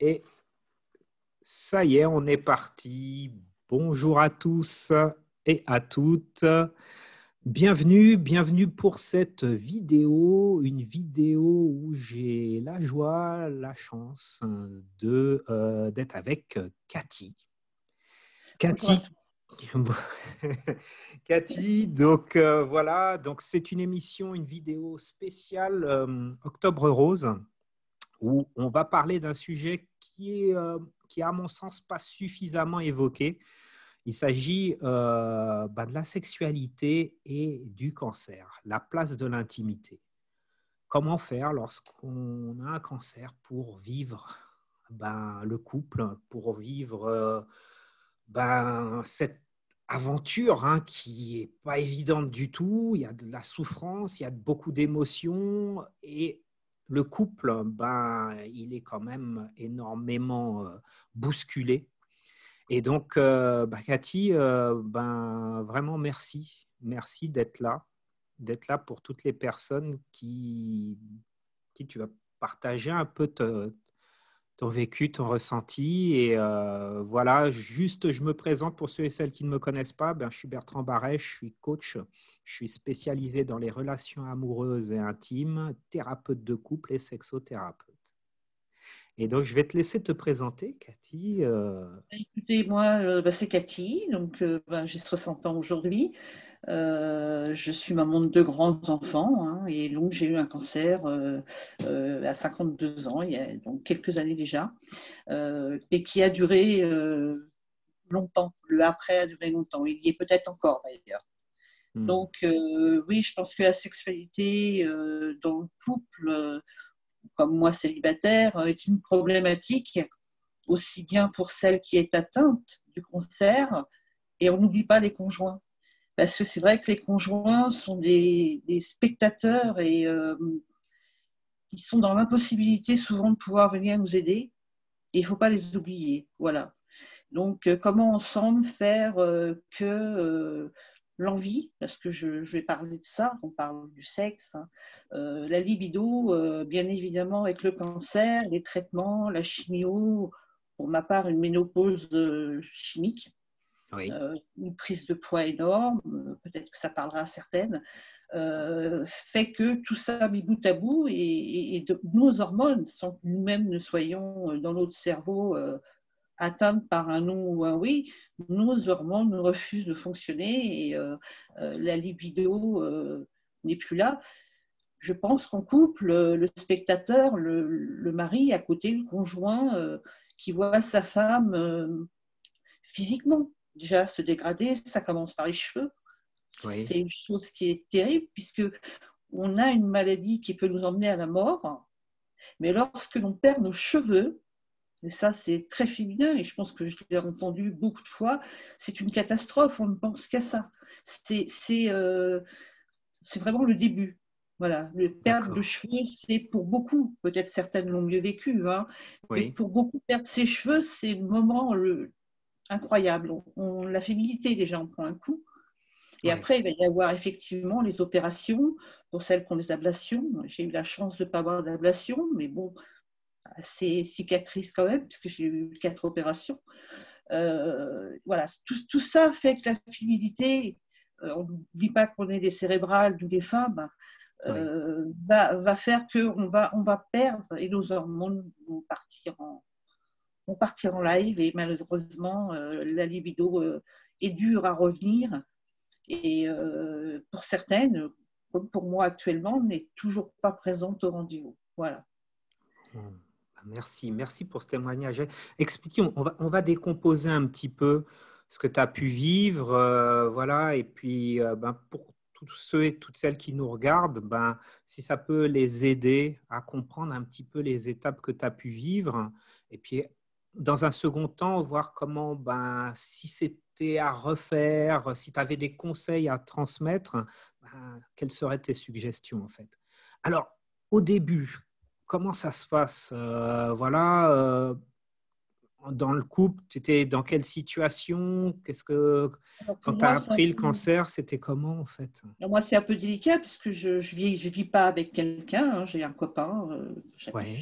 Et ça y est, on est parti. Bonjour à tous et à toutes. Bienvenue pour cette vidéo, une vidéo où j'ai la joie, la chance d'être avec Cathy. Bonjour à Cathy, tous. Cathy, voilà, donc c'est une émission, une vidéo spéciale Octobre Rose, où on va parler d'un sujet qui est, à mon sens, pas suffisamment évoqué. Il s'agit de la sexualité et du cancer, la place de l'intimité. Comment faire lorsqu'on a un cancer pour vivre le couple, pour vivre cette aventure qui n'est pas évidente du tout. Il y a de la souffrance, il y a beaucoup d'émotions et le couple, il est quand même énormément bousculé. Et donc, Cathy, vraiment merci. Merci d'être là pour toutes les personnes qui tu vas partager un peu ton vécu, ton ressenti. Et voilà, juste, je me présente pour ceux et celles qui ne me connaissent pas. Je suis Bertrand Barret, je suis coach. Je suis spécialisé dans les relations amoureuses et intimes, thérapeute de couple et sexothérapeute. Et donc, je vais te laisser te présenter, Cathy. Écoutez, moi, c'est Cathy, donc j'ai 60 ans aujourd'hui. Je suis maman de 2 grands-enfants et donc j'ai eu un cancer à 52 ans, il y a donc quelques années déjà, et qui a duré longtemps. L'après a duré longtemps. Il y est peut-être encore d'ailleurs. Donc oui, je pense que la sexualité dans le couple, comme moi célibataire, est une problématique aussi bien pour celle qui est atteinte du cancer, et on n'oublie pas les conjoints. Parce que c'est vrai que les conjoints sont des spectateurs et ils sont dans l'impossibilité souvent de pouvoir venir nous aider, et il ne faut pas les oublier. Voilà. Donc, comment ensemble faire que l'envie, parce que je vais parler de ça, on parle du sexe, la libido, bien évidemment avec le cancer, les traitements, la chimio, pour ma part une ménopause chimique, Oui. une prise de poids énorme, peut-être que ça parlera à certaines, fait que tout ça mis bout à bout et nos hormones, sans que nous-mêmes ne soyons dans notre cerveau atteintes par un non ou un oui, nos hormones refusent de fonctionner et la libido n'est plus là. Je pense qu'en couple, le spectateur, le mari à côté, le conjoint, qui voit sa femme physiquement déjà se dégrader, ça commence par les cheveux. Oui. C'est une chose qui est terrible puisque on a une maladie qui peut nous emmener à la mort, mais lorsque l'on perd nos cheveux, et ça, c'est très féminin et je pense que je l'ai entendu beaucoup de fois. C'est une catastrophe, on ne pense qu'à ça. C'est vraiment le début. Voilà, le perte de D'accord. cheveux, c'est pour beaucoup, peut-être certaines l'ont mieux vécu, mais Oui. pour beaucoup, perdre ses cheveux, c'est le moment incroyable. La féminité, déjà, on prend un coup. Et Oui. après, il va y avoir effectivement les opérations, pour celles qui ont des ablations. J'ai eu la chance de ne pas avoir d'ablation, mais bon, assez cicatrice quand même, puisque j'ai eu 4 opérations. Voilà, tout ça fait que la féminité, on n'oublie pas qu'on est des cérébrales, d'où des femmes, Oui. va faire qu'on va perdre et nos hormones vont partir en live et malheureusement, la libido est dure à revenir et pour certaines, comme pour moi actuellement, n'est toujours pas présente au rendez-vous. Voilà. Merci pour ce témoignage. Expliquons, on va décomposer un petit peu ce que tu as pu vivre, voilà, et puis pour tous ceux et toutes celles qui nous regardent, si ça peut les aider à comprendre un petit peu les étapes que tu as pu vivre, et puis dans un second temps, voir comment, si c'était à refaire, si tu avais des conseils à transmettre, quelles seraient tes suggestions en fait. Alors, au début, comment ça se passe? Voilà, dans le couple, tu étais dans quelle situation? Alors, pour Quand tu as moi, appris le cancer, c'était comment en fait? moi, c'est un peu délicat puisque je vis pas avec quelqu'un, hein. J'ai un copain, Ouais,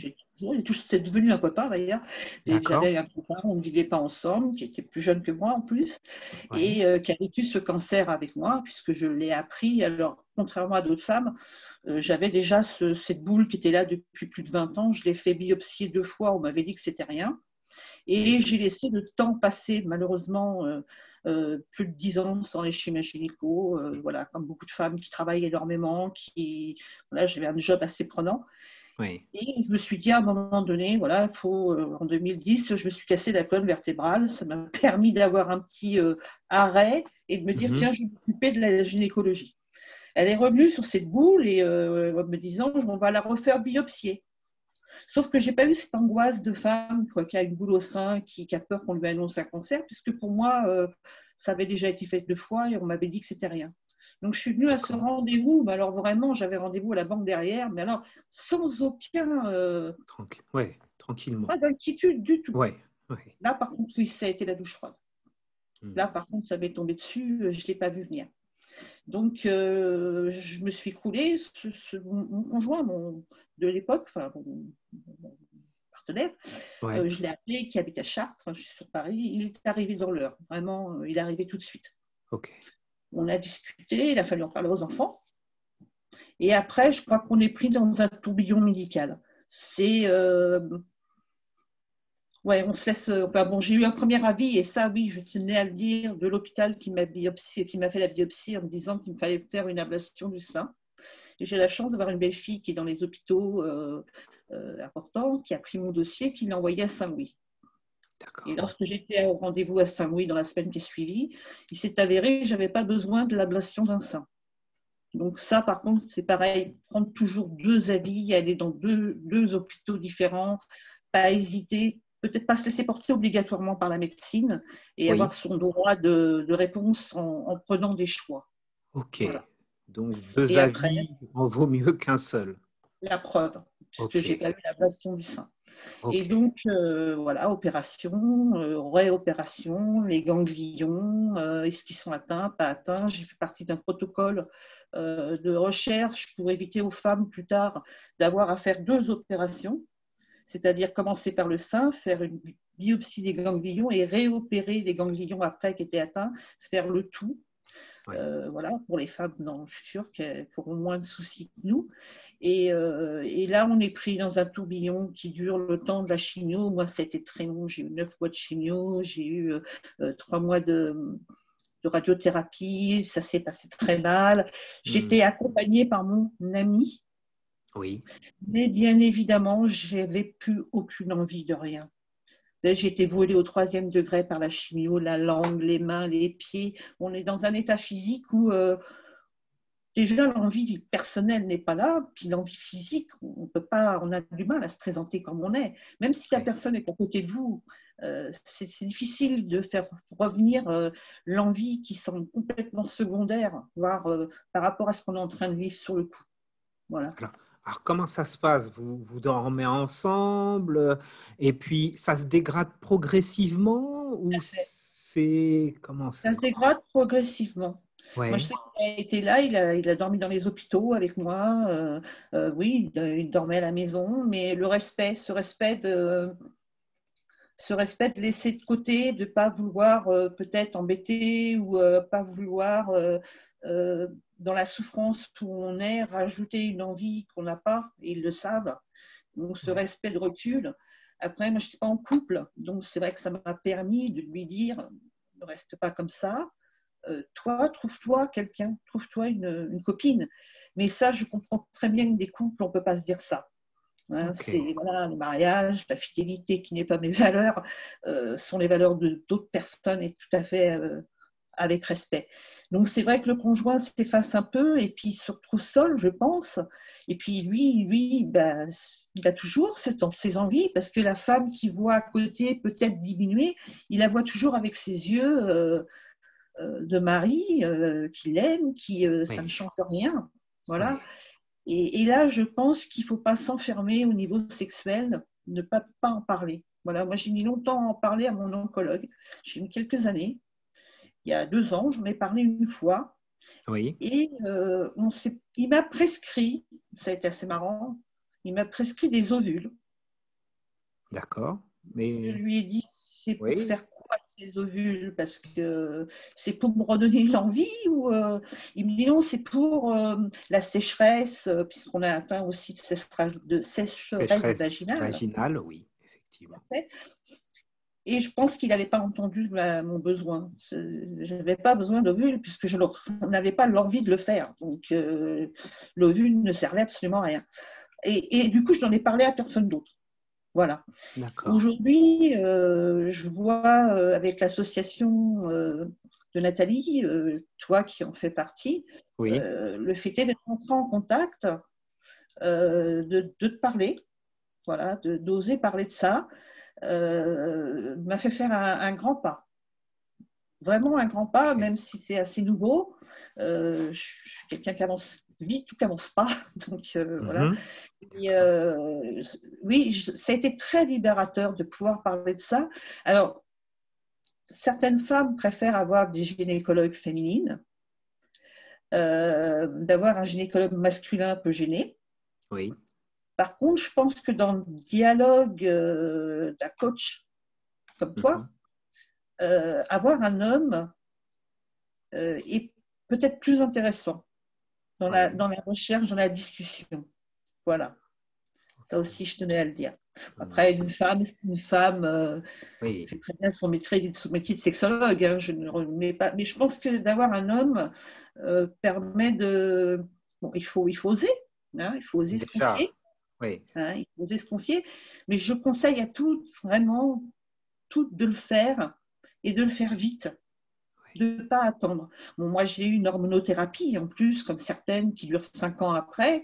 c'est devenu un copain d'ailleurs. d'accord. J'avais un copain, on ne vivait pas ensemble, qui était plus jeune que moi en plus, Ouais, et qui a vécu ce cancer avec moi puisque je l'ai appris. Alors, contrairement à d'autres femmes, j'avais déjà cette boule qui était là depuis plus de 20 ans. Je l'ai fait biopsier 2 fois, on m'avait dit que c'était rien. Et ouais, j'ai laissé le temps passer, malheureusement, plus de 10 ans sans les schémas gynéco, voilà, comme beaucoup de femmes qui travaillent énormément, voilà, j'avais un job assez prenant. ouais. Et je me suis dit à un moment donné, voilà, en 2010, je me suis cassé la colonne vertébrale. Ça m'a permis d'avoir un petit arrêt et de me dire, Mhm. tiens, je vais m'occuper de la gynécologie. Elle est revenue sur cette boule et me disant, on va la refaire biopsier. Sauf que je n'ai pas eu cette angoisse de femme qui a une boule au sein, qui a peur qu'on lui annonce un cancer, puisque pour moi, ça avait déjà été fait 2 fois et on m'avait dit que c'était rien. Donc je suis venue à ce D'accord. rendez-vous, mais alors vraiment, j'avais rendez-vous à la banque derrière, mais alors sans aucun, Tranquille. Ouais, tranquillement. pas d'inquiétude du tout. Ouais, ouais. Là, par contre, oui, ça a été la douche froide. Là, Hmm. par contre, ça m'est tombé dessus, je ne l'ai pas vu venir. Donc, je me suis coulée. Mon conjoint de l'époque, enfin, mon partenaire, Ouais, je l'ai appelé, qui habite à Chartres, je suis sur Paris. Il est arrivé dans l'heure. Vraiment, il est arrivé tout de suite. ok. On a discuté, il a fallu en parler aux enfants. Et après, je crois qu'on est pris dans un tourbillon médical. C'est. Ouais, on se laisse. Enfin bon, j'ai eu un premier avis, et ça, oui, je tenais à le dire, de l'hôpital qui m'a fait la biopsie en me disant qu'il me fallait faire une ablation du sein. Et j'ai la chance d'avoir une belle fille qui est dans les hôpitaux importants, qui a pris mon dossier, qui l'a envoyé à Saint-Louis. Et D'accord. lorsque j'étais au rendez-vous à Saint-Louis dans la semaine qui est suivie, il s'est avéré que je n'avais pas besoin de l'ablation d'un sein. Donc ça, par contre, c'est pareil, prendre toujours 2 avis, aller dans deux hôpitaux différents, pas hésiter, peut-être pas se laisser porter obligatoirement par la médecine et Oui, avoir son droit de réponse en prenant des choix. ok. Voilà. Donc, deux Et après, avis en vaut mieux qu'un seul. la preuve, puisque Ok, je n'ai pas eu l'ablation du sein. Et ok. donc, voilà, opération, réopération, les ganglions, est-ce qu'ils sont atteints, pas atteints. J'ai fait partie d'un protocole de recherche pour éviter aux femmes plus tard d'avoir à faire 2 opérations, c'est-à-dire commencer par le sein, faire une biopsie des ganglions et réopérer les ganglions après qui étaient atteints, faire le tout. Ouais. Voilà, pour les femmes dans le futur qui auront moins de soucis que nous. Et là, on est pris dans un tourbillon qui dure le temps de la chimio. Moi, c'était très long. J'ai eu 9 mois de chimio, j'ai eu 3 mois de radiothérapie. Ça s'est passé très mal. Hmm. J'étais accompagnée par mon ami, Oui, mais bien évidemment, j'avais plus aucune envie de rien. J'ai été brûlée au 3e degré par la chimio, la langue, les mains, les pieds. On est dans un état physique où déjà l'envie personnelle n'est pas là, puis l'envie physique, on peut pas, on a du mal à se présenter comme on est. Même si la ouais. personne est à côté de vous, c'est difficile de faire revenir l'envie qui semble complètement secondaire, voire par rapport à ce qu'on est en train de vivre sur le coup. Voilà. Alors, comment ça se passe? Vous dormez ensemble et puis ça se dégrade progressivement ou c'est comment Ça ça? se dégrade progressivement. Moi, je Ouais, sais qu'il a été là, il a dormi dans les hôpitaux avec moi. Oui, il dormait à la maison, mais ce respect de laisser de côté, de ne pas vouloir peut-être embêter ou pas vouloir, dans la souffrance où on est, rajouter une envie qu'on n'a pas, et ils le savent. Donc, ce ouais, respect de recul. Après, moi, je n'étais pas en couple, donc c'est vrai que ça m'a permis de lui dire, ne reste pas comme ça. Toi, trouve-toi quelqu'un, trouve-toi une copine. Mais ça, je comprends très bien que des couples, on ne peut pas se dire ça. Hein, ok, c'est voilà, le mariage, la fidélité qui n'est pas mes valeurs, sont les valeurs d'autres personnes et tout à fait avec respect. Donc c'est vrai que le conjoint s'efface un peu et puis il se retrouve seul, je pense. Et puis lui ben, il a toujours ses envies parce que la femme qui voit à côté peut-être diminuer, il la voit toujours avec ses yeux de mari qui l'aime, ça ne oui, change rien. Voilà. oui, Et là, je pense qu'il ne faut pas s'enfermer au niveau sexuel, ne pas en parler. Voilà, moi, j'ai mis longtemps à en parler à mon oncologue. J'ai mis quelques années. Il y a 2 ans, j'en ai parlé une fois. Oui, Et il m'a prescrit, ça a été assez marrant, il m'a prescrit des ovules. d'accord. Je Mais lui ai dit, c'est pour oui, faire quoi ces ovules? Parce que c'est pour me redonner l'envie ou il me dit non, c'est pour la sécheresse, puisqu'on a atteint aussi de sécheresse sécheresse vaginale. vaginale, oui, effectivement. Et je pense qu'il n'avait pas entendu mon besoin. Je n'avais pas besoin d'ovules puisque je n'avais pas l'envie de le faire. Donc, l'ovule ne servait absolument à rien. Et du coup, je n'en ai parlé à personne d'autre. Voilà. D'accord. Aujourd'hui, je vois avec l'association de Nathalie, toi qui en fais partie, Oui, le fait est d'être entré en contact, de te parler, voilà, d'oser parler de ça, m'a fait faire un grand pas. Vraiment un grand pas, ok. même si c'est assez nouveau. Je suis quelqu'un qui avance vite ou qui avance pas. Donc voilà. Mhm. Et, D'accord. oui, ça a été très libérateur de pouvoir parler de ça. Alors, certaines femmes préfèrent avoir des gynécologues féminines, d'avoir un gynécologue masculin un peu gêné. Oui. Par contre, je pense que dans le dialogue d'un coach comme toi, Mhm. avoir un homme est peut-être plus intéressant Oui. dans la recherche, dans la discussion. Voilà. Ça Ok. aussi, je tenais à le dire. Après, Merci. une femme Oui, fait très bien son métier de sexologue. Hein, je ne remets pas. Mais je pense que d'avoir un homme permet de. Bon, il faut oser. Hein, il faut oser se déjà. confier. Oui. Hein, il faut oser se confier. Mais je conseille à toutes, vraiment, toutes de le faire et de le faire vite. Oui. De ne pas attendre. Bon, moi, j'ai eu une hormonothérapie en plus, comme certaines qui durent 5 ans après,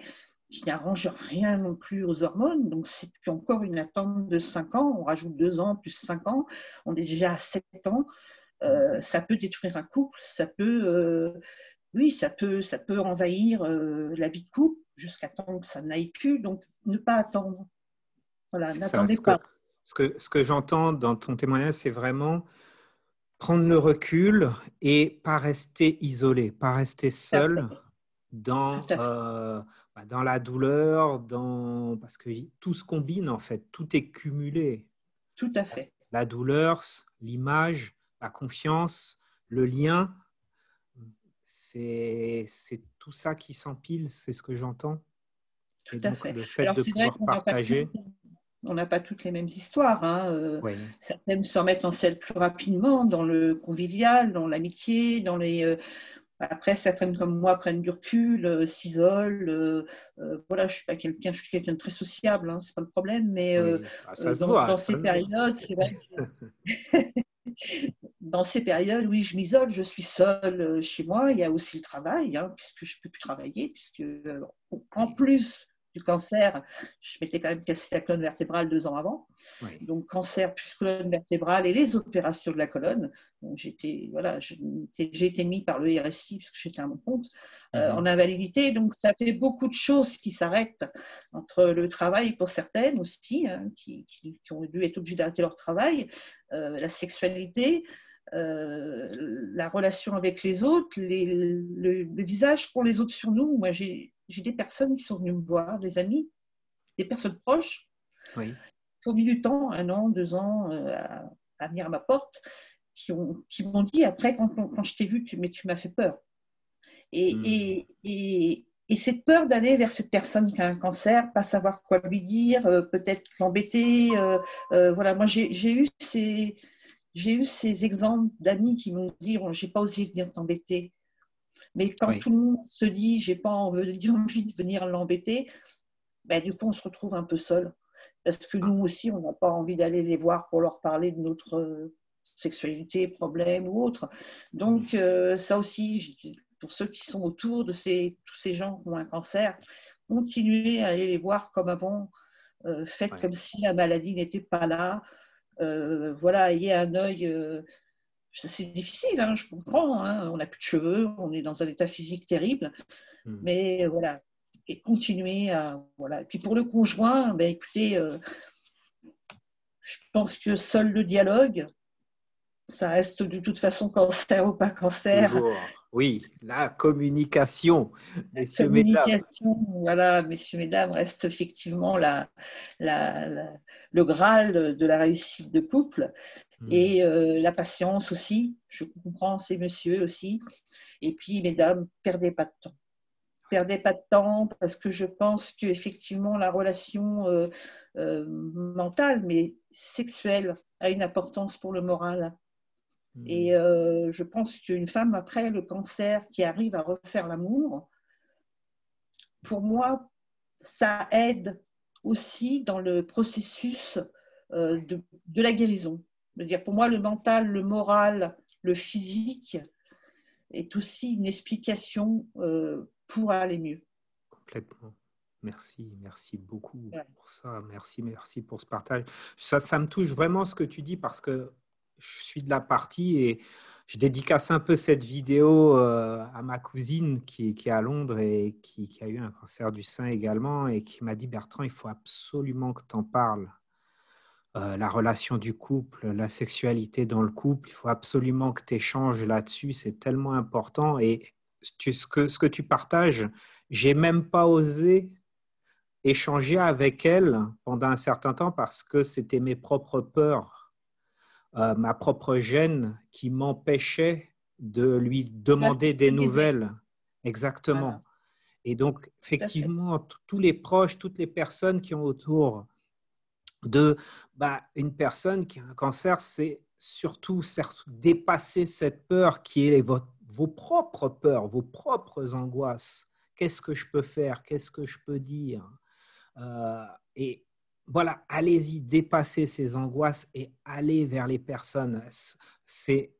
qui n'arrange rien non plus aux hormones. Donc, c'est plus encore une attente de 5 ans. On rajoute 2 ans plus 5 ans. On est déjà à 7 ans. Mhm. Ça peut détruire un couple. Ça peut, oui, ça peut envahir la vie de couple jusqu'à temps que ça n'aille plus. Donc, ne pas attendre. Voilà, C'est ça. n'attendez pas. Ce que j'entends dans ton témoignage, c'est vraiment prendre le recul et pas rester isolé, pas rester Tout à seul fait. Tout dans, à fait. dans la douleur, parce que tout se combine en fait, tout est cumulé. Tout à fait. La douleur, l'image, la confiance, le lien, c'est tout ça qui s'empile, c'est ce que j'entends. Tout Et à donc fait. le fait Alors, de c'est vrai pouvoir qu'on n'a pas partager, on n'a pas toutes les mêmes histoires. Hein. oui, Certaines se remettent en selle plus rapidement dans le convivial, dans l'amitié, dans les. Après, certaines comme moi prennent du recul, s'isolent. Voilà, je suis quelqu'un de très sociable, hein, c'est pas le problème. Mais oui, ah, ça se voit, dans ça ces se voit. périodes, c'est vrai que dans ces périodes, oui, je m'isole, je suis seule chez moi. Il y a aussi le travail, hein, puisque je ne peux plus travailler, puisque en Oui, plus du cancer, je m'étais quand même cassé la colonne vertébrale 2 ans avant. oui. Donc cancer plus colonne vertébrale et les opérations de la colonne. Donc voilà, j'ai été mis par le RSI puisque j'étais à mon compte en Mhm. invalidité. Donc ça fait beaucoup de choses qui s'arrêtent entre le travail pour certaines aussi, hein, qui ont dû être obligées d'arrêter leur travail, la sexualité. La relation avec les autres, le visage qu'ont les autres sur nous. Moi, j'ai des personnes qui sont venues me voir, des amis, des personnes proches, Oui. qui ont mis du temps, 1 an, 2 ans, à venir à ma porte, qui m'ont dit après, quand je t'ai vu, tu m'as fait peur. Mhm. Et cette peur d'aller vers cette personne qui a un cancer, pas savoir quoi lui dire, peut-être l'embêter. Voilà, moi, j'ai eu ces exemples d'amis qui m'ont dit j'ai pas osé venir t'embêter. Mais quand Oui. tout le monde se dit j'ai pas envie de venir l'embêter, ben, du coup, on se retrouve un peu seul. Parce C'est que ça. nous aussi, on n'a pas envie d'aller les voir pour leur parler de notre sexualité, problème ou autre. Mhm. Donc, ça aussi, pour ceux qui sont autour de tous ces gens qui ont un cancer, continuez à aller les voir comme avant. Faites Ouais. comme si la maladie n'était pas là. Voilà, ayez un œil. C'est difficile, hein, je comprends. Hein, on n'a plus de cheveux, on est dans un état physique terrible. Mhm. Mais voilà, et continuer à. Voilà. Et puis pour le conjoint, ben, écoutez, Je pense que seul le dialogue, ça reste de toute façon cancer ou pas cancer. Toujours. Oui, la communication, La messieurs, mesdames. communication, voilà, messieurs, mesdames, reste effectivement le Graal de la réussite de couple. Hmm. Et la patience aussi, je comprends ces messieurs aussi. Et puis, mesdames, perdez pas de temps. Perdez pas de temps parce que je pense qu'effectivement, la relation mentale, mais sexuelle, a une importance pour le moral. Et Hmm. je pense qu'une femme, après le cancer, qui arrive à refaire l'amour, pour moi, ça aide aussi dans le processus de la guérison. C'est-à-dire, pour moi, le mental, le moral, le physique est aussi une explication pour aller mieux. Complètement. Merci, merci beaucoup Voilà. pour ça. Merci, merci pour ce partage. Ça me touche vraiment ce que tu dis parce que je suis de la partie et je dédicace un peu cette vidéo à ma cousine qui est à Londres et qui a eu un cancer du sein également et qui m'a dit, Bertrand, il faut absolument que tu en parles. La relation du couple, la sexualité dans le couple, il faut absolument que tu échanges là-dessus, c'est tellement important. Et ce que tu partages, j'ai même pas osé échanger avec elle pendant un certain temps parce que c'était mes propres peurs, ma propre gêne qui m'empêchait de lui Ça, demander c'est des ce baiser. nouvelles. Voilà, Exactement. Et donc, tout à fait. effectivement, tous les proches, toutes les personnes qui ont autour de une personne qui a un cancer, c'est surtout dépasser cette peur qui est vos propres peurs, vos propres angoisses. Qu'est-ce que je peux faire? Qu'est-ce que je peux dire? Et voilà, allez-y, dépassez ces angoisses et allez vers les personnes. C'est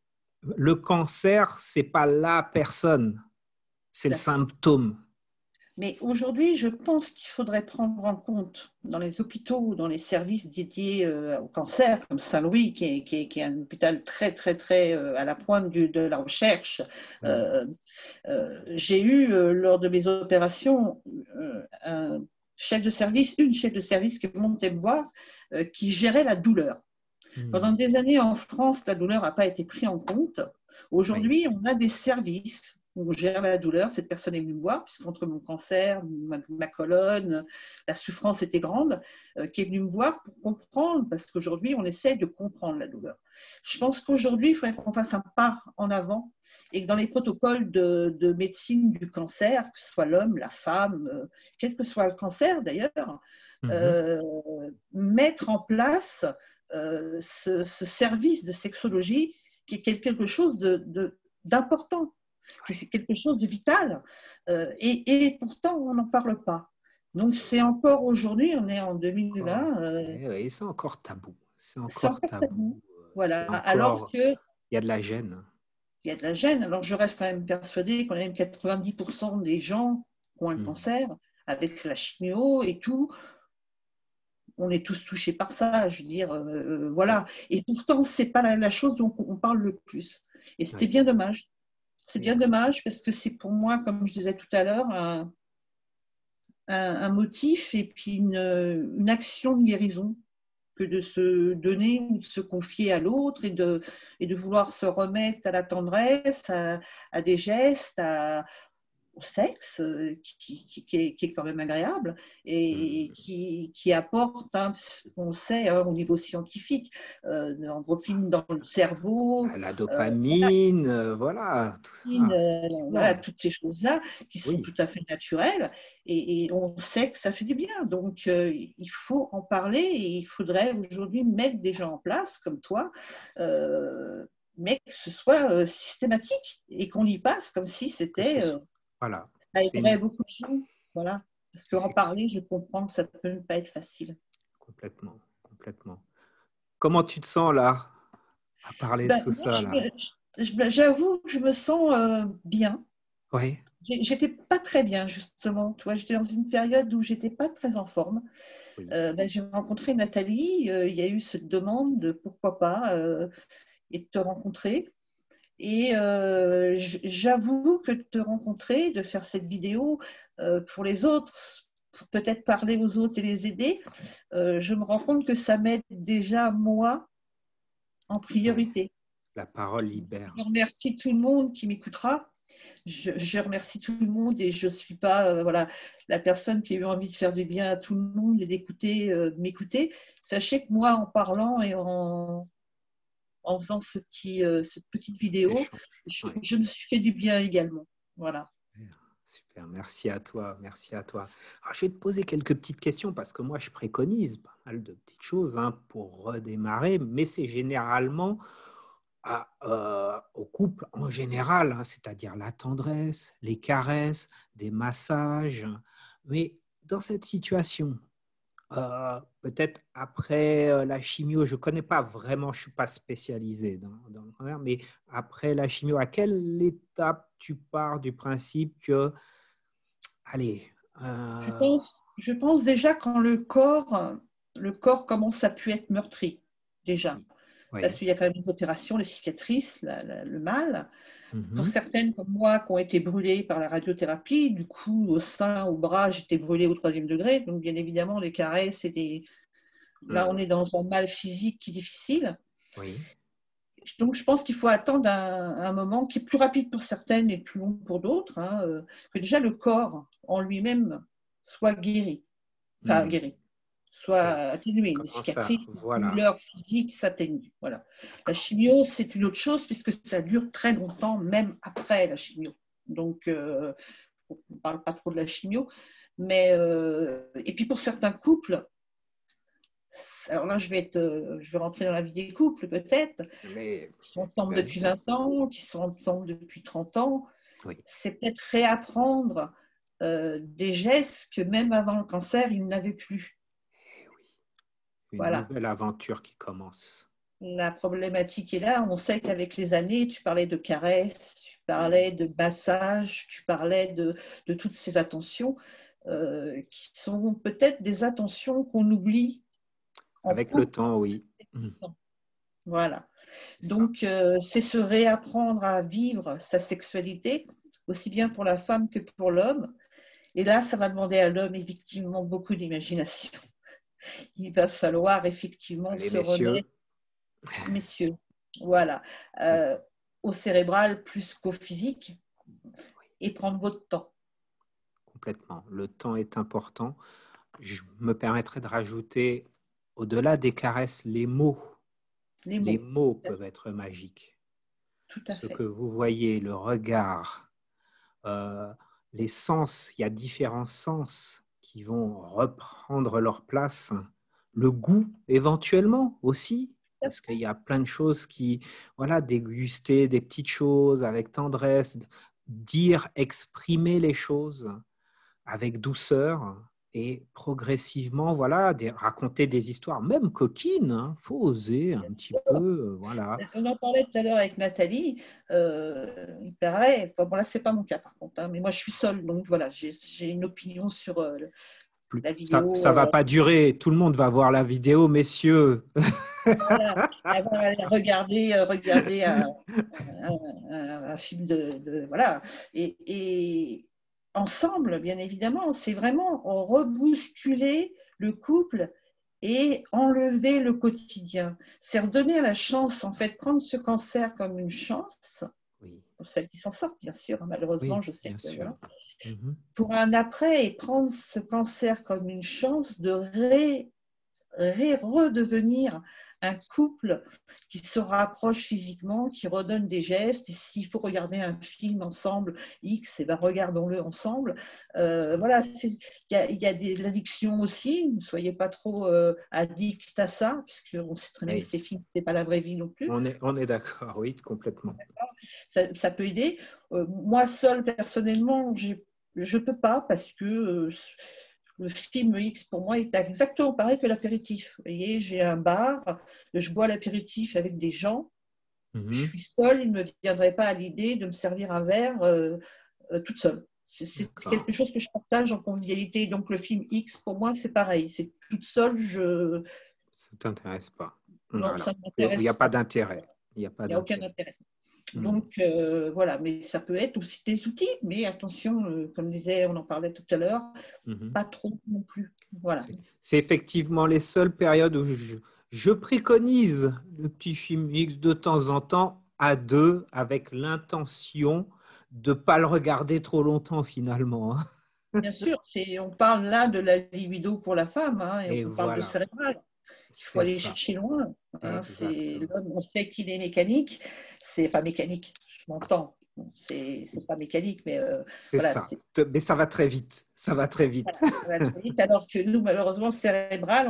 le cancer, c'est pas la personne, c'est Tout le à fait. symptôme. Mais aujourd'hui, je pense qu'il faudrait prendre en compte dans les hôpitaux ou dans les services dédiés au cancer, comme Saint-Louis, qui est un hôpital très, très, très à la pointe de la recherche. Oui. Euh, j'ai eu, lors de mes opérations, une chef de service qui montait me voir, qui gérait la douleur. Pendant Hmm. des années en France, la douleur n'a pas été prise en compte. Oui. Aujourd'hui, on a des services où on gère la douleur. Cette personne est venue me voir, puisqu'entre mon cancer, ma colonne, la souffrance était grande, qui est venue me voir pour comprendre, parce qu'aujourd'hui, on essaie de comprendre la douleur. Je pense qu'aujourd'hui, il faudrait qu'on fasse un pas en avant et que dans les protocoles de médecine du cancer, que ce soit l'homme, la femme, quel que soit le cancer d'ailleurs, Mhm. euh, mettre en place ce service de sexologie qui est quelque chose d'important, qui est quelque chose de vital. Et pourtant, on n'en parle pas. Donc, c'est encore aujourd'hui, on est en 2020, Oui, c'est encore tabou. C'est c'est encore encore tabou. tabou. Voilà. C'est Alors encore. qu'il Il y a de la gêne. y a de la gêne. Alors, je reste quand même persuadée qu'on a même 90% des gens qui ont un Hmm. cancer, avec la chimio et tout, on est tous touchés par ça, je veux dire, Oui, voilà. Et pourtant, c'est pas la chose dont on parle le plus. Et c'était oui, bien dommage. C'est oui, bien dommage parce que c'est pour moi, comme je disais tout à l'heure, un motif et puis une action de guérison que de se donner ou de se confier à l'autre et de vouloir se remettre à la tendresse, à des gestes, au sexe, qui est quand même agréable et hmm. qui apporte, hein, on sait, hein, au niveau scientifique, de l'endorphine dans le cerveau, La euh, dopamine, voilà, tout ça. voilà, Effectivement. toutes ces choses-là qui sont Oui, tout à fait naturelles et on sait que ça fait du bien. Donc, il faut en parler et il faudrait aujourd'hui mettre des gens en place comme toi, mais que ce soit systématique et qu'on y passe comme si que ce c'était soit. Voilà. ça C'est aiderait beaucoup de gens. Voilà. Parce qu'en effectivement parler, je comprends que ça peut même pas être facile. complètement, complètement. Comment tu te sens là, à parler de Ben, tout moi, ça là? j'avoue que je me sens bien. Oui, J'étais pas très bien, justement. Tu vois, j'étais dans une période où j'étais pas très en forme. oui. Ben, j'ai rencontré Nathalie. Il y a eu cette demande de pourquoi pas et de te rencontrer. Et j'avoue que de te rencontrer, de faire cette vidéo pour les autres, pour peut-être parler aux autres et les aider, je me rends compte que ça m'aide déjà moi en priorité. La parole libère. Je remercie tout le monde qui m'écoutera. Je remercie tout le monde et je ne suis pas voilà, la personne qui a eu envie de faire du bien à tout le monde et d'écouter, de m'écouter. Sachez que moi, en parlant et en faisant cette petite vidéo, je me suis fait du bien également. Voilà. Super, merci à toi, merci à toi. Alors, je vais te poser quelques petites questions parce que moi, je préconise pas mal de petites choses pour redémarrer, mais c'est généralement au couple en général, c'est-à-dire la tendresse, les caresses, des massages. Mais dans cette situation, peut-être après la chimio, je ne connais pas vraiment, je ne suis pas spécialisé dans le cancer, mais après la chimio, à quelle étape tu pars du principe que, allez, Je pense déjà quand le corps commence à pu être meurtri, déjà. oui. Parce qu'il y a quand même les opérations, les cicatrices, le mal. Pour Mhm. certaines comme moi qui ont été brûlées par la radiothérapie, du coup, au sein, au bras, j'étais brûlée au 3e degré. Donc, bien évidemment, les caresses là, on est dans un mal physique qui est difficile. Oui. Donc, je pense qu'il faut attendre un moment qui est plus rapide pour certaines et plus long pour d'autres, que déjà le corps en lui-même soit guéri, enfin guéri, soit Oui. atténué, les Comment ça? cicatrices, les Voilà. douleurs physiques s'atténuent. Voilà. La D'accord. chimio, c'est une autre chose puisque ça dure très longtemps, même après la chimio. Donc, on ne parle pas trop de la chimio. Mais, et puis pour certains couples, alors là, je vais rentrer dans la vie des couples peut-être, Mais qui sont ensemble depuis vas-y. 20 ans, qui sont ensemble depuis 30 ans. Oui. C'est peut-être réapprendre des gestes que même avant le cancer, ils n'avaient plus. Eh oui. Une Voilà. nouvelle aventure qui commence. La problématique est là. On sait qu'avec les années, tu parlais de caresses, tu parlais de massage, tu parlais de toutes ces attentions qui sont peut-être des attentions qu'on oublie en Avec le couple. temps, oui. Voilà. C'est ça. Donc, c'est se réapprendre à vivre sa sexualité, aussi bien pour la femme que pour l'homme. Et là, ça va demander à l'homme effectivement beaucoup d'imagination. Il va falloir effectivement Allez, se remettre, messieurs. messieurs, voilà, au cérébral plus qu'au physique et prendre votre temps. Complètement. Le temps est important. Je me permettrai de rajouter, au-delà des caresses, les mots. Les Les mots, mots peuvent être magiques. tout à Ce que fait. vous voyez, le regard, les sens, il y a différents sens qui vont reprendre leur place. Le goût, éventuellement aussi, parce qu'il y a plein de choses qui, voilà, déguster des petites choses avec tendresse, dire, exprimer les choses avec douceur et progressivement, voilà, raconter des histoires, même coquines, faut oser un Bien petit sûr. peu, voilà. On en parlait tout à l'heure avec Nathalie. Il paraît, enfin, bon là c'est pas mon cas par contre, mais moi je suis seule, donc voilà, j'ai une opinion sur la vidéo. Ça va pas durer, tout le monde va voir la vidéo, messieurs. Voilà, regarder un film voilà. Et ensemble, bien évidemment, c'est vraiment rebousculer le couple et enlever le quotidien. C'est redonner la chance, en fait, prendre ce cancer comme une chance, Oui, pour celles qui s'en sortent, bien sûr, malheureusement, oui, je sais bien que sûr. voilà. Mhm. Pour un après, et prendre ce cancer comme une chance de redevenir un couple qui se rapproche physiquement, qui redonne des gestes. Et s'il faut regarder un film ensemble, X, et ben regardons-le ensemble. Voilà, il y a de l'addiction aussi. Ne soyez pas trop addict à ça, puisqu'on sait très bien que Oui, ces films, c'est pas la vraie vie non plus. on est d'accord, oui, complètement. Ça peut aider. Moi, seule, personnellement, je peux pas parce que le film X, pour moi, est exactement pareil que l'apéritif. Vous voyez, j'ai un bar, je bois l'apéritif avec des gens, je Mhm. suis seule, il ne me viendrait pas à l'idée de me servir un verre toute seule. C'est D'accord. quelque chose que je partage en convivialité. Donc, le film X, pour moi, c'est pareil. C'est toute seule, Ça ne t'intéresse pas. non, Voilà. ça ne Il m'intéresse n'y a pas pas. d'intérêt. Il n'y a pas Il n'y a aucun d'intérêt. intérêt. Donc, voilà, mais ça peut être aussi des outils, mais attention, comme disait, on en parlait tout à l'heure, Mhm. pas trop non plus. Voilà. C'est effectivement les seules périodes où je préconise le petit film X de temps en temps à deux avec l'intention de ne pas le regarder trop longtemps finalement, hein. Bien sûr, on parle là de la libido pour la femme, hein, et Et on parle de voilà, cérébral. Il faut c'est aller ça, chercher loin, hein. exactement. L'homme, on sait qu'il est mécanique, c'est pas mécanique, je m'entends. Bon, c'est pas mécanique, mais C'est voilà, ça. Mais ça va très vite. Ça va très vite. voilà, ça va très vite. Alors que nous, malheureusement, cérébral,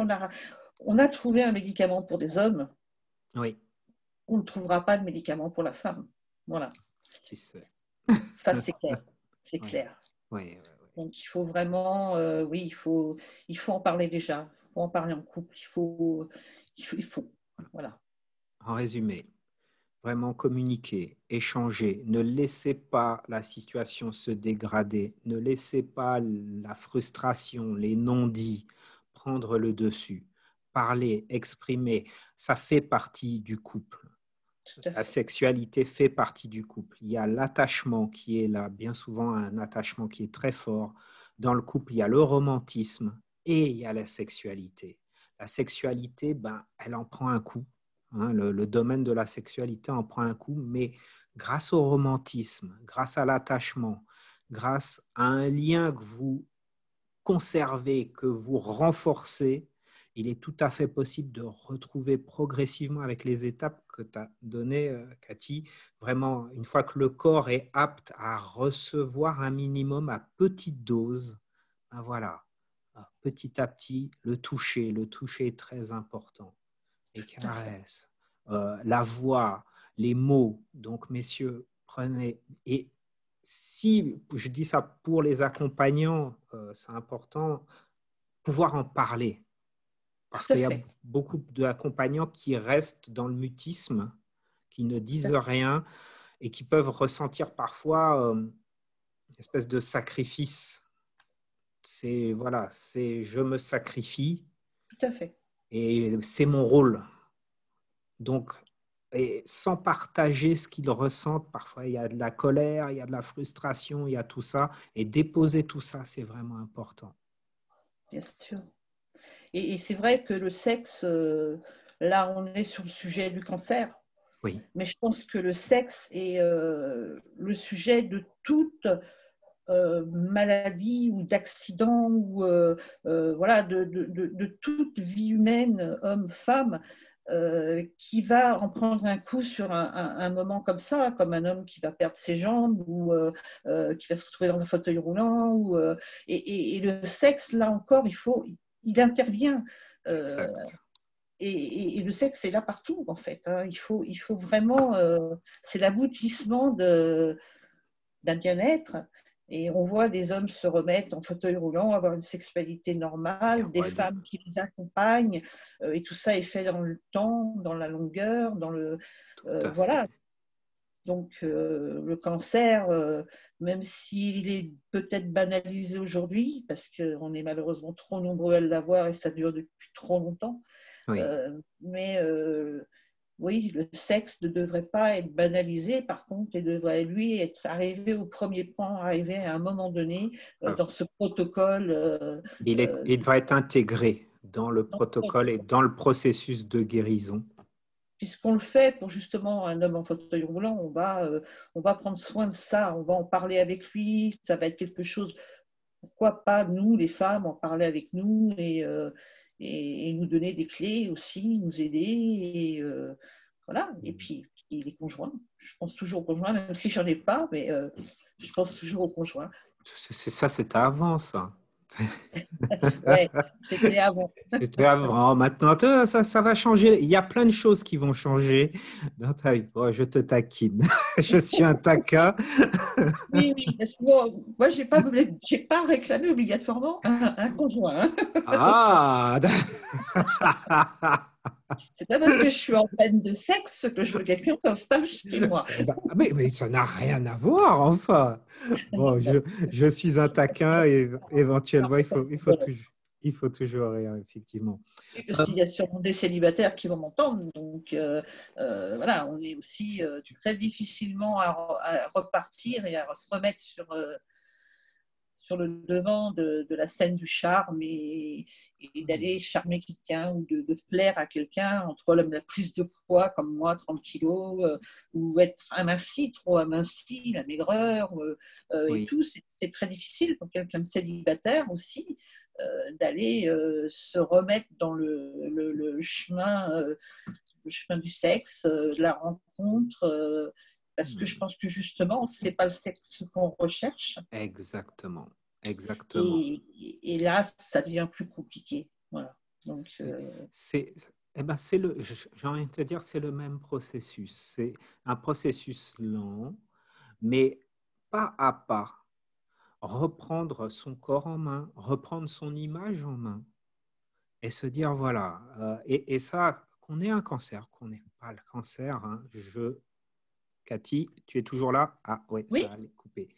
on a trouvé un médicament pour des hommes, Oui, on ne trouvera pas de médicament pour la femme. Voilà, qui sait. ça c'est clair, c'est Oui, clair. oui, oui, oui. Donc il faut vraiment, oui, il faut en parler déjà, il faut en parler en couple, voilà. En résumé, vraiment communiquer, échanger, ne laissez pas la situation se dégrader, ne laissez pas la frustration, les non-dits prendre le dessus. Parler, exprimer, ça fait partie du couple. Tout à La fait. sexualité fait partie du couple. Il y a l'attachement qui est là, bien souvent un attachement qui est très fort. Dans le couple, il y a le romantisme et il y a la sexualité. La sexualité, ben, elle en prend un coup, hein. Le domaine de la sexualité en prend un coup, mais grâce au romantisme, grâce à l'attachement, grâce à un lien que vous conserver, que vous renforcez, il est tout à fait possible de retrouver progressivement avec les étapes que tu as données, Cathy, vraiment, une fois que le corps est apte à recevoir un minimum à petite dose, ben voilà, petit à petit, le toucher est très important. Les Tout à fait. caresses, la voix, les mots. Donc, messieurs, prenez. Et si je dis ça pour les accompagnants, c'est important, pouvoir en parler. Parce Tout à qu'il y a fait. beaucoup d'accompagnants qui restent dans le mutisme, qui ne Tout disent à fait. rien et qui peuvent ressentir parfois une espèce de sacrifice. C'est voilà, c'est je me sacrifie Tout à fait. et c'est mon rôle. Donc, et sans partager ce qu'ils ressentent, parfois il y a de la colère, il y a de la frustration, il y a tout ça. Et déposer tout ça, c'est vraiment important. Bien sûr. Et c'est vrai que le sexe, là, on est sur le sujet du cancer, Oui, mais je pense que le sexe est le sujet de toute maladie ou d'accident ou voilà, de toute vie humaine, homme, femme, qui va en prendre un coup sur un moment comme ça, comme un homme qui va perdre ses jambes ou qui va se retrouver dans un fauteuil roulant. Et le sexe, là encore, il intervient. Euh, exact. et le sexe est là partout, en fait, hein. Il faut vraiment, c'est l'aboutissement d'un bien-être. Et on voit des hommes se remettre en fauteuil roulant, avoir une sexualité normale, des femmes qui les accompagnent, et tout ça est fait dans le temps, dans la longueur, Tout à voilà. fait. Donc le cancer, même s'il est peut-être banalisé aujourd'hui, parce qu'on est malheureusement trop nombreux à l'avoir et ça dure depuis trop longtemps, Oui. mais oui, le sexe ne devrait pas être banalisé. Par contre, il devrait, lui, être arrivé au premier plan, arrivé à un moment donné dans ce protocole. Il va être intégré dans le Dans le protocole et protocole. dans le processus de guérison. Puisqu'on le fait pour justement un homme en fauteuil roulant, on va prendre soin de ça, on va en parler avec lui, ça va être quelque chose, pourquoi pas nous, les femmes, en parler avec nous et nous donner des clés aussi, nous aider. Et, voilà. Et puis les conjoints, je pense toujours aux conjoints, même si j'en ai pas, mais je pense toujours aux conjoints. C'est ça, c'était avant, ça. Ouais, c'était avant. C'était avant. Maintenant, ça va changer. Il y a plein de choses qui vont changer dans ta vie. Oh, je te taquine. Je suis un taquin. Oui, oui, parce que moi, j'ai pas réclamé obligatoirement un conjoint, hein. Ah, C'est pas parce que je suis en peine de sexe que je veux quelqu'un qui s'installe chez moi. mais ça n'a rien à voir, enfin. Bon, je suis un taquin et éventuellement, il faut toujours rien, effectivement. Parce qu'il y a sûrement des célibataires qui vont m'entendre. Donc, Donc, voilà, on est aussi très difficilement à repartir et à se remettre sur le devant de la scène du charme et d'aller charmer quelqu'un ou de plaire à quelqu'un entre la prise de poids comme moi, 30 kilos, ou être aminci, trop aminci, la maigreur et Oui, tout. C'est très difficile pour quelqu'un de célibataire aussi d'aller se remettre dans le chemin du sexe, de la rencontre. Parce que je pense que justement, ce n'est pas le sexe qu'on recherche. exactement, exactement. Et là, ça devient plus compliqué. Voilà. Donc, C'est, c'est, eh ben j'ai envie de te dire, c'est le même processus. C'est un processus lent, mais pas à pas. Reprendre son corps en main, reprendre son image en main et se dire, voilà, et ça, qu'on ait un cancer, qu'on n'ait pas le cancer, hein, Cathy, tu es toujours là? Ah oui, ça oui, allait couper.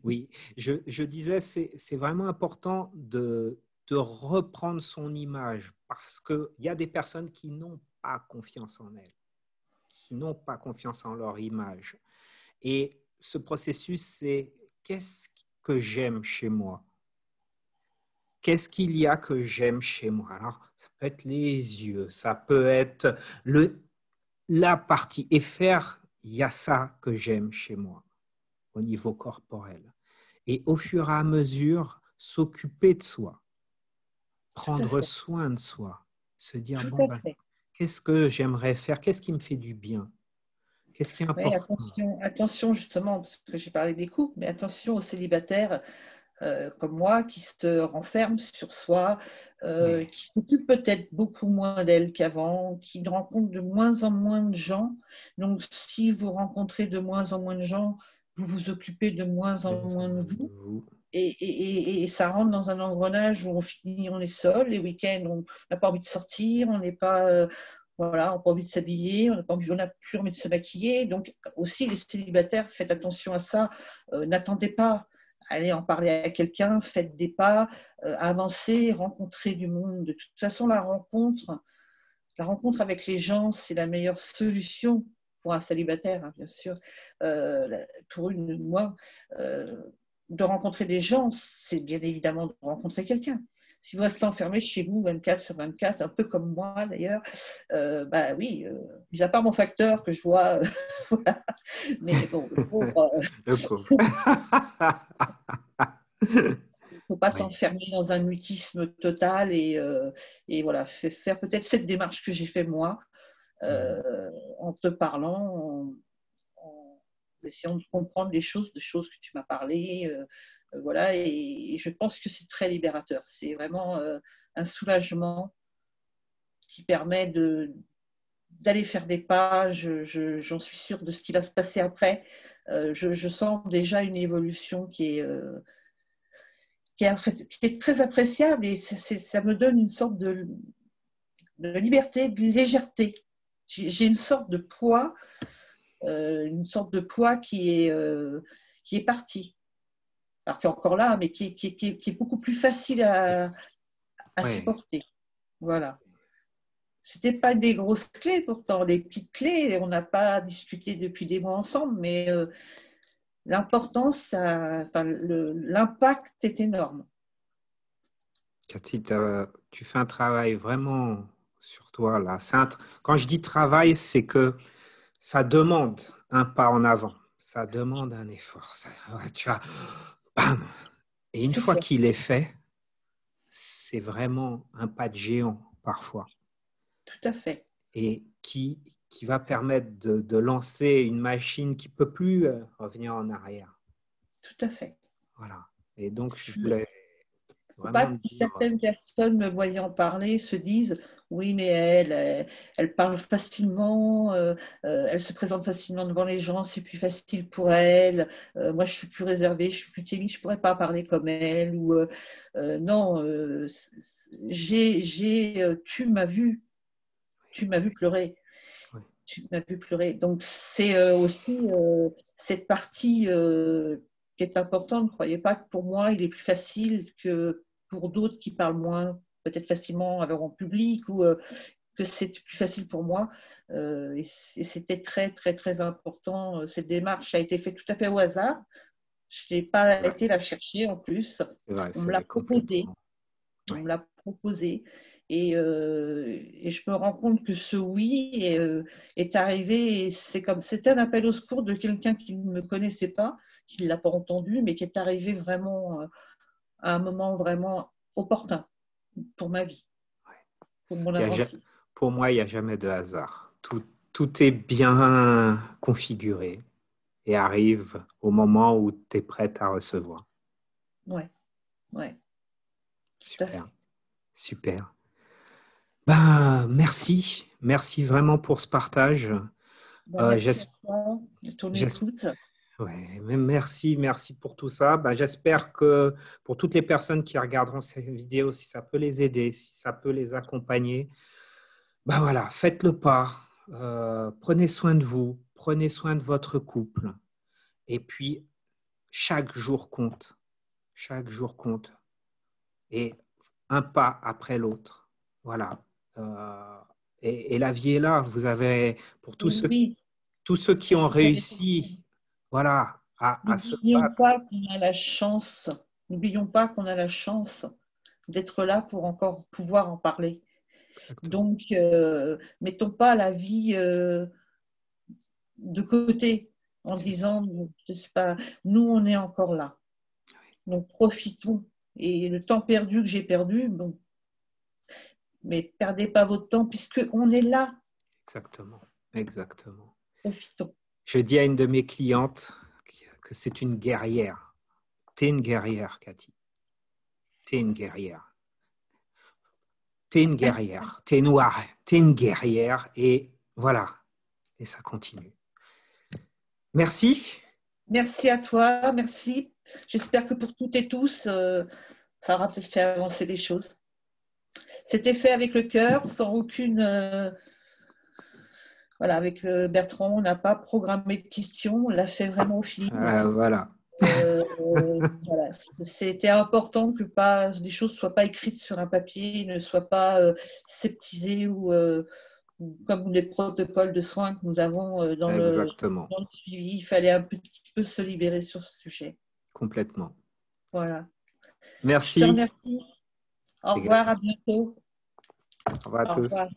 Oui, je disais, c'est vraiment important de reprendre son image parce qu'il y a des personnes qui n'ont pas confiance en elles, qui n'ont pas confiance en leur image. Et ce processus, c'est qu'est-ce que j'aime chez moi? Qu'est-ce qu'il y a que j'aime chez moi? Alors, ça peut être les yeux, ça peut être la partie et faire, il y a ça que j'aime chez moi au niveau corporel. Et au fur et à mesure, s'occuper de soi, tout à prendre fait. soin de soi, se dire, Tout bon, à ben, fait. qu'est-ce que j'aimerais faire? Qu'est-ce qui me fait du bien? Qu'est-ce qui est Oui, important? attention justement, parce que j'ai parlé des couples, mais attention aux célibataires comme moi qui se renferment sur soi, Oui, qui s'occupent peut-être beaucoup moins d'elles qu'avant, qui rencontrent de moins en moins de gens. Donc, si vous rencontrez de moins en moins de gens, vous vous occupez de moins de en moins en moins de moins de vous. vous. Et ça rentre dans un engrenage où on finit, on est seul. Les week-ends, on n'a pas envie de sortir, on n'est pas, voilà, on n'a pas envie de s'habiller, on n'a plus envie de se maquiller. Donc aussi, les célibataires, faites attention à ça. N'attendez pas, allez en parler à quelqu'un, faites des pas, avancez, rencontrez du monde. De toute façon, la rencontre avec les gens, c'est la meilleure solution pour un célibataire, hein, bien sûr. Pour moi, euh, de rencontrer des gens, c'est bien évidemment de rencontrer quelqu'un. Si vous restez enfermé chez vous 24 sur 24, un peu comme moi d'ailleurs, bah oui, mis à part mon facteur que je vois, voilà. Mais bon, le pauvre, Le pauvre. il ne faut pas Oui. s'enfermer dans un mutisme total et voilà, faire peut-être cette démarche que j'ai fait moi, Mhm. en te parlant, en essayant de comprendre les choses, des choses que tu m'as parlé. Voilà, et je pense que c'est très libérateur. C'est vraiment un soulagement qui permet d'aller faire des pas. J'en suis sûre de ce qui va se passer après. Je sens déjà une évolution qui est très appréciable et ça me donne une sorte de liberté, de légèreté. J'ai une sorte de poids qui est parti. Alors qui est encore là, mais qui est beaucoup plus facile à Ouais. supporter. Voilà. C'était pas des grosses clés pourtant, des petites clés. On n'a pas discuté depuis des mois ensemble, mais l'importance, enfin, l'impact est énorme. Cathy, tu fais un travail vraiment sur toi là. Quand je dis travail, c'est que ça demande un pas en avant. Ça demande un effort. Ouais, tu as, bam. Et une C'est fois clair, qu'il est fait, c'est vraiment un pas de géant parfois. tout à fait, Et qui va permettre de lancer une machine qui ne peut plus revenir en arrière. tout à fait. Voilà. Et donc, je Il ne voulais faut pas vraiment que dire, certaines personnes me voyant parler se disent oui, mais elle parle facilement, elle se présente facilement devant les gens, c'est plus facile pour elle. Moi, je suis plus réservée, je suis plus timide, je ne pourrais pas parler comme elle. Ou non, tu m'as vu pleurer. oui, Tu m'as vu pleurer. Donc, c'est aussi cette partie qui est importante. Ne croyez pas que pour moi, il est plus facile que pour d'autres qui parlent moins, peut-être facilement en public ou que c'était plus facile pour moi. Et c'était très, très, très important. Cette démarche a été faite tout à fait au hasard. Je n'ai pas été la chercher en plus. C'est vrai, On me l'a c'est proposé. complètement. On Ouais. me l'a proposé. Et je me rends compte que ce oui est arrivé. Et c'était un appel au secours de quelqu'un qui ne me connaissait pas, qui ne l'a pas entendu, mais qui est arrivé vraiment à un moment vraiment opportun pour ma vie, pour mon Il y a ja- avancée. pour moi, il n'y a jamais de hasard. Tout est bien configuré et arrive au moment où tu es prête à recevoir. Ouais, ouais, tout à Super, fait. super. Ben, merci. Merci vraiment pour ce partage. Ben, merci à J'espère. toi de ton écoute. Ouais, mais merci pour tout ça. Ben, j'espère que pour toutes les personnes qui regarderont cette vidéo, si ça peut les aider, si ça peut les accompagner, ben voilà, faites le pas. Prenez soin de vous, prenez soin de votre couple. Et puis, chaque jour compte. Chaque jour compte. Et un pas après l'autre. Voilà. Euh, et la vie est là. Vous avez, pour Oui, tous ceux qui ont sachez qu'on est réussi, voilà, à se N'oublions battre. pas qu'on a la chance, n'oublions pas qu'on a la chance d'être là pour encore pouvoir en parler. Exactement. Donc, mettons pas la vie de côté en C'est ça. disant, je sais pas, nous, on est encore là. Donc, profitons. Et le temps perdu que j'ai perdu, bon, mais perdez pas votre temps puisque on est là. Exactement. Exactement. Profitons. Je dis à une de mes clientes que c'est une guerrière. T'es une guerrière, Cathy. T'es une guerrière. T'es une guerrière. T'es noire. T'es une guerrière. Et voilà. Et ça continue. Merci. Merci à toi, merci. J'espère que pour toutes et tous, ça aura peut-être fait avancer les choses. C'était fait avec le cœur, sans aucune. Voilà, avec Bertrand, on n'a pas programmé de questions, on l'a fait vraiment au feeling. Voilà. Voilà, c'était important que pas, les choses ne soient pas écrites sur un papier, ne soient pas sceptisées ou comme les protocoles de soins que nous avons Exactement. dans le suivi. Il fallait un petit peu se libérer sur ce sujet. Complètement. Voilà. Je te Merci remercie. Au revoir, à également. bientôt. Au revoir à Au tous. revoir.